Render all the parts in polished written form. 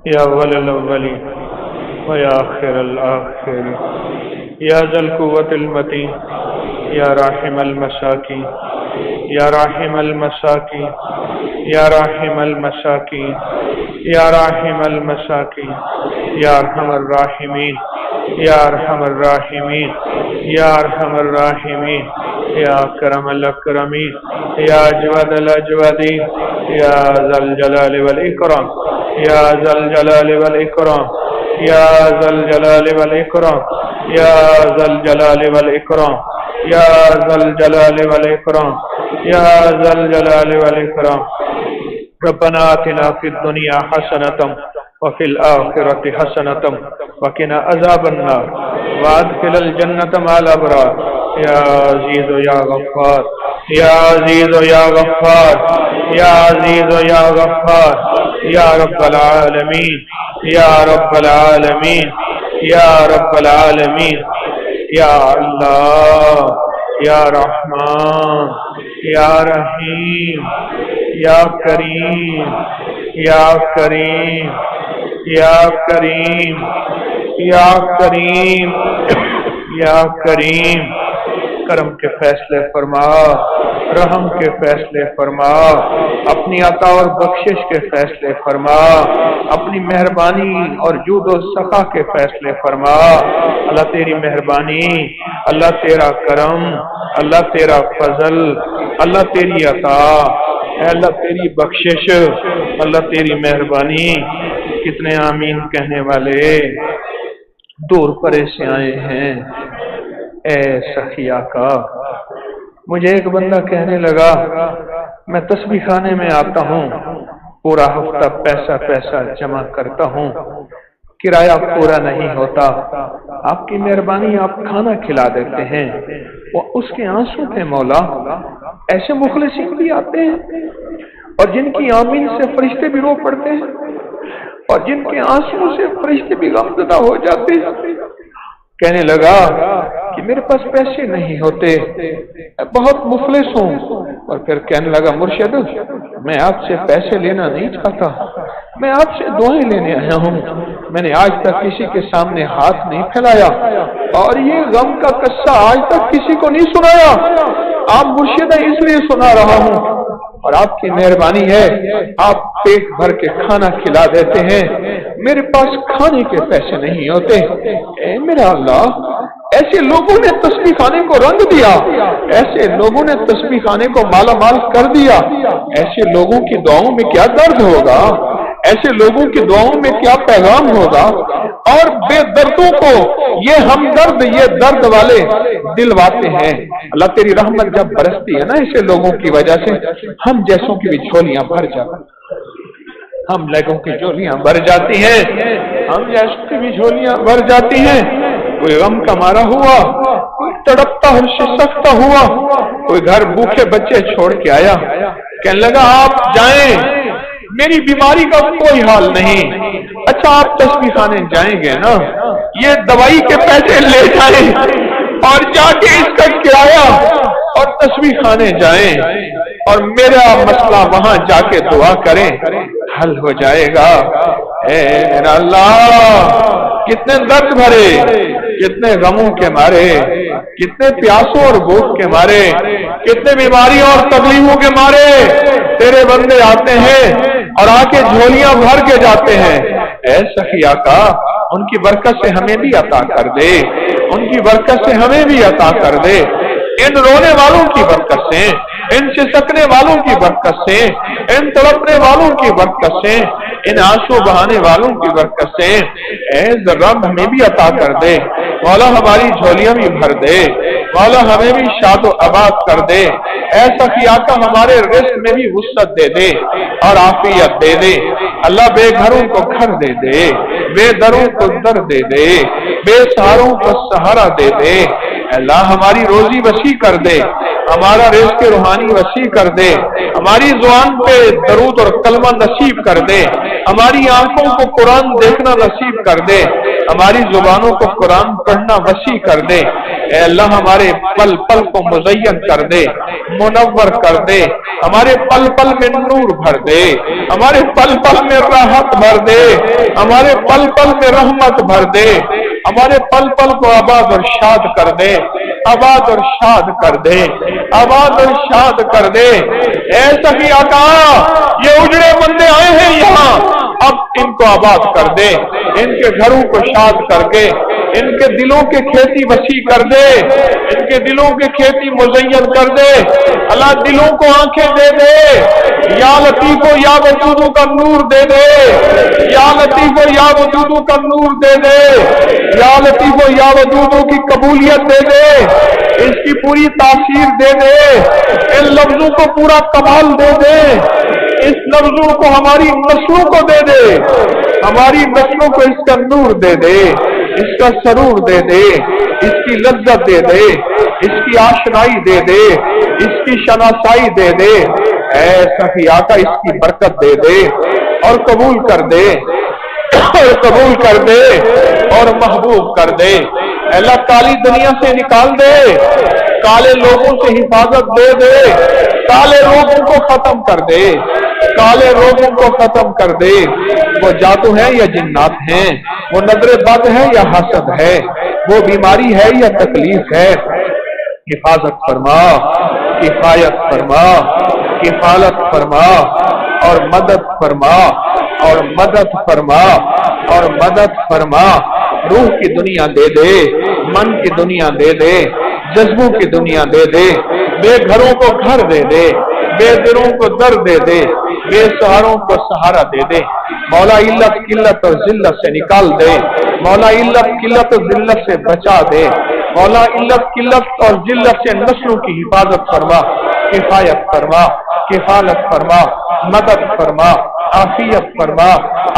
یا اول الاولین و یا آخر الآخرین یا ذا القوة المتین یا راحم المساکین یا راحم المساکین یا راحم المساکین یا راحم المساکین یا ارحم الراحمین یا ارحم الراحمین یا ارحم الراحمین یا اکرم الاکرمین یا اجود الاجودین یا ذا الجلال والاکرام یا ذا الجلال والاکرام یا ذا الجلال والاکرام یا ذا الجلال والاکرام یا ذا الجلال والاکرام یا ذا الجلال والاکرام ربنا آتنا فی الدنیا حسنة وفي الآخرة حسنة وقنا عذاب النار وادخل الجنة مع الأبرار يا عزيز يا غفار يا عزيز يا غفار يا عزيز يا غفار يا رب العالمين يا رب العالمين يا رب العالمين يا الله يا رحمن يا رحيم يا كريم يا كريم یا کریم یا کریم یا کریم کرم کے فیصلے فرما، رحم کے فیصلے فرما، اپنی عطا اور بخشش کے فیصلے فرما، اپنی مہربانی اور جود و سخا کے فیصلے فرما۔ اللہ تیری مہربانی، اللہ تیرا کرم، اللہ تیرا فضل، اللہ تیری عطا، اے اللہ تیری بخشش، اللہ تیری مہربانی۔ کتنے آمین کہنے والے دور پرے سے آئے ہیں۔ اے سخیا کا، مجھے ایک بندہ کہنے لگا میں تسبیح خانے میں آتا ہوں، پورا ہفتہ پیسہ جمع کرتا ہوں، کرایہ پورا نہیں ہوتا، آپ کی مہربانی آپ کھانا کھلا دیتے ہیں۔ وہ اس کے آنسو تھے مولا۔ ایسے مخلصین بھی آتے ہیں اور جن کی آمین سے فرشتے بھی رو پڑتے ہیں اور جن کے آنسو سے فرشتے بھی غمزدہ ہو جاتے ہیں۔ کہنے لگا کہ میرے پاس پیسے نہیں ہوتے، میں بہت مفلس ہوں۔ اور پھر کہنے لگا مرشد میں آپ سے پیسے لینا نہیں چاہتا، میں آپ سے دعائیں لینے آیا ہوں، میں نے آج تک کسی کے سامنے ہاتھ نہیں پھیلایا اور یہ غم کا قصہ آج تک کسی کو نہیں سنایا، آپ مرشد ہیں اس لیے سنا رہا ہوں۔ اور آپ کی مہربانی ہے آپ پیٹ بھر کے کھانا کھلا دیتے ہیں، میرے پاس کھانے کے پیسے نہیں ہوتے۔ اے میرا اللہ، ایسے لوگوں نے تسبیح خانے کو رنگ دیا، ایسے لوگوں نے تسبیح خانے کو مالا مال کر دیا۔ ایسے لوگوں کی دعاؤں میں کیا درد ہوگا، ایسے لوگوں کی دعاؤں میں کیا پیغام ہوگا۔ اور بے دردوں کو یہ ہمدرد، یہ درد والے دلواتے ہیں۔ اللہ تیری رحمت جب برستی ہے نا ایسے لوگوں کی وجہ سے، ہم جیسوں کی بھی جھولیاں بھر جاتی، ہم لوگوں کی جھولیاں بھر جاتی ہیں، ہم جیسوں کی بھی جھولیاں بھر جاتی ہیں۔ کوئی غم کا مارا ہوا، کوئی تڑپتا اور شسکتا ہوا، کوئی گھر بھوکے بچے چھوڑ کے آیا، کہنے لگا آپ جائیں، میری بیماری کا کوئی حال نہیں۔ اچھا آپ تسبیح خانے جائیں گے نا، یہ دوائی کے پیسے لے جائیں اور جا کے اس کا کرایہ اور تسبیح خانے جائیں اور میرا مسئلہ وہاں جا کے دعا کریں، حل ہو جائے گا۔ اے میرا اللہ، کتنے درد بھرے، کتنے غموں کے مارے، کتنے پیاسوں اور بھوک کے مارے، کتنے بیماریوں اور تکلیفوں کے مارے تیرے بندے آتے ہیں اور آ کے جھولیاں بھر کے جاتے ہیں۔ اے سخیا کا، ان کی برکت سے ہمیں بھی عطا کر دے، ان کی برکت سے ہمیں بھی عطا کر دے، ان رونے والوں کی برکت سے، ان سسکنے والوں کی برکت سے، ان تڑپنے والوں کی برکت سے، ان آنسو بہانے والوں کی برکت سے اے ذرا ہمیں بھی عطا کر دے مولا، ہماری جھولیاں بھی بھر دے مولا، ہمیں بھی شاد و آباد کر دے۔ ایسا کیا کہ ہمارے رزق میں بھی وسعت دے دے اور عافیت دے دے۔ اللہ بے گھروں کو گھر دے دے، بے دروں کو در دے دے، بے سہاروں کو سہارا دے دے۔ اللہ ہماری روزی وسیع کر دے، ہمارا رزق روحانی وسیع کر دے، ہماری زبان پہ درود اور کلمہ نصیب کر دے، ہماری آنکھوں کو قرآن دیکھنا نصیب کر دے، ہماری زبانوں کو قرآن پڑھنا وسیع کر دے، اے اللہ ہمارے پل پل کو مزین کر دے، منور کر دے، ہمارے پل پل میں نور بھر دے، ہمارے پل پل میں راحت بھر دے، ہمارے پل پل میں رحمت بھر دے، ہمارے پل پل کو آباد اور شاد کر دے، آباد اور شاد کر دے، آباد اور شاد کر دے۔ اے سخی آقا، یہ اجڑے بندے آئے ہیں یہاں، اب ان کو آباد کر دے، ان کے گھروں کو شاد کر کے، ان کے دلوں کے کھیتی وسیع کر دے، ان کے دلوں کے کھیتی مزین کر دے، اللہ دلوں کو آنکھیں دے دے، یا لطیف و یا ودود کا نور دے دے، یا لطیف و یا ودود کا نور دے دے، یا لطیف و یا ودود کی قبولیت دے دے، اس کی پوری تاثیر دے دے، ان لفظوں کو پورا کمال دے دے، اس لفظوں کو ہماری نسلوں کو دے دے، ہماری نسلوں کو اس کا نور دے دے، اس کا سرور دے دے، اس کی لذت دے دے، اس کی آشنائی دے دے، اس کی شناسائی دے دے، اے سخی آقا اس کی برکت دے دے اور قبول کر دے، اور قبول کر دے اور محبوب کر دے۔ اے اللہ کالی دنیا سے نکال دے، کالے لوگوں سے حفاظت دے دے، کالے لوگوں کو ختم کر دے، کالے لوگوں کو ختم کر دے۔ وہ جادو ہے یا جنات ہیں، وہ نظر بد ہے یا حسد ہے، وہ بیماری ہے یا تکلیف ہے، حفاظت فرما، کفایت فرما، کفالت فرما اور مدد فرما، اور مدد فرما، اور مدد فرما۔ روح کی دنیا دے دے، من کی دنیا دے دے، جذبوں کی دنیا دے دے، بے گھروں کو گھر دے دے، بے دلوں کو در دے دے، بے سہاروں کو سہارا دے دے۔ مولا علت قلت اور ذلت سے نکال دے، مولا علت قلت اور ذلت سے بچا دے، مولا علت قلت اور ذلت سے نسلوں کی حفاظت فرما، کفایت فرما، کفالت فرما، مدد فرما، عافیت فرما،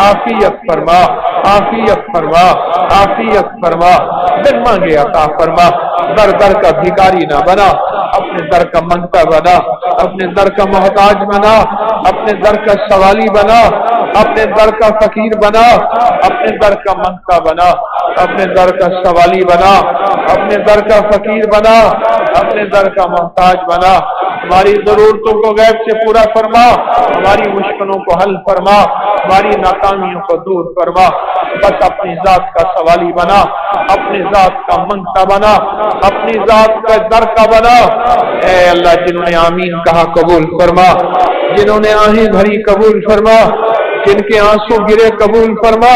عافیت فرما، عافیت فرما، عافیت فرما۔ بن مانگے عطا فرما، در در کا بھیکاری نہ بنا، اپنے در کا منگتا بنا، اپنے در کا محتاج بنا، اپنے در کا سوالی بنا، اپنے در کا فقیر بنا، اپنے در کا منگتا بنا، اپنے در کا سوالی بنا، اپنے در کا فقیر بنا، اپنے در کا محتاج بنا۔ ہماری ضرورتوں کو غیب سے پورا فرما، ہماری مشکلوں کو حل فرما، ہماری ناکامیوں کو دور فرما۔ بس اپنی ذات کا سوالی بنا، اپنی ذات کا منگتا بنا، اپنی ذات کا در کا بنا۔ اے اللہ جنہوں نے آمین کہا قبول فرما، جنہوں نے آہیں بھری قبول فرما، جن کے آنسو گرے قبول فرما،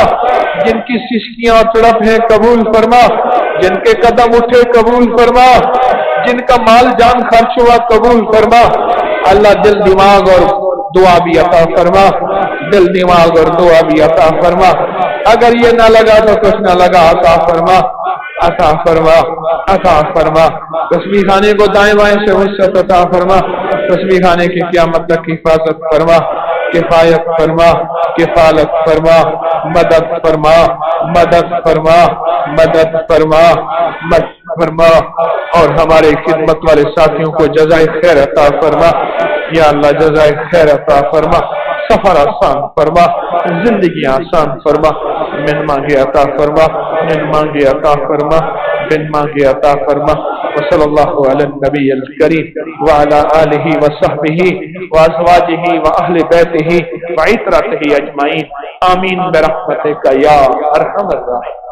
جن کی سسکیاں تڑپ ہیں قبول فرما، جن کے قدم اٹھے قبول فرما، جن کا مال جان خرچ ہوا قبول فرما۔ اللہ دل دماغ اور دعا بھی عطا فرما، دل دماغ اور دعا بھی عطا فرما۔ اگر یہ نہ لگا تو کچھ نہ لگا، عطا فرما، عطا فرما، عطا فرما۔ تسبیح خانے کو دائیں بائیں سے وسعت عطا فرما، تسبیح خانے کی قیامت تک حفاظت فرما، کفایت فرما، کفالت فرما، مدد فرما، مدد فرما، مدد فرما، مدد فرما، اور ہمارے خدمت والے ساتھیوں کو جزائے خیر عطا فرما۔ یا اللہ جزائے خیر عطا فرما، سفر آسان فرما، زندگی آسان فرما، من مانگے عطا فرما، من مانگے عطا فرما، من مانگے عطا فرما۔ وصلی اللہ علی النبی الکریم وعلی آلہ وصحبہ وازواجہ واہل بیتہ وعترتہ اجمعین، آمین برحمتک یا ارحم الراحمین۔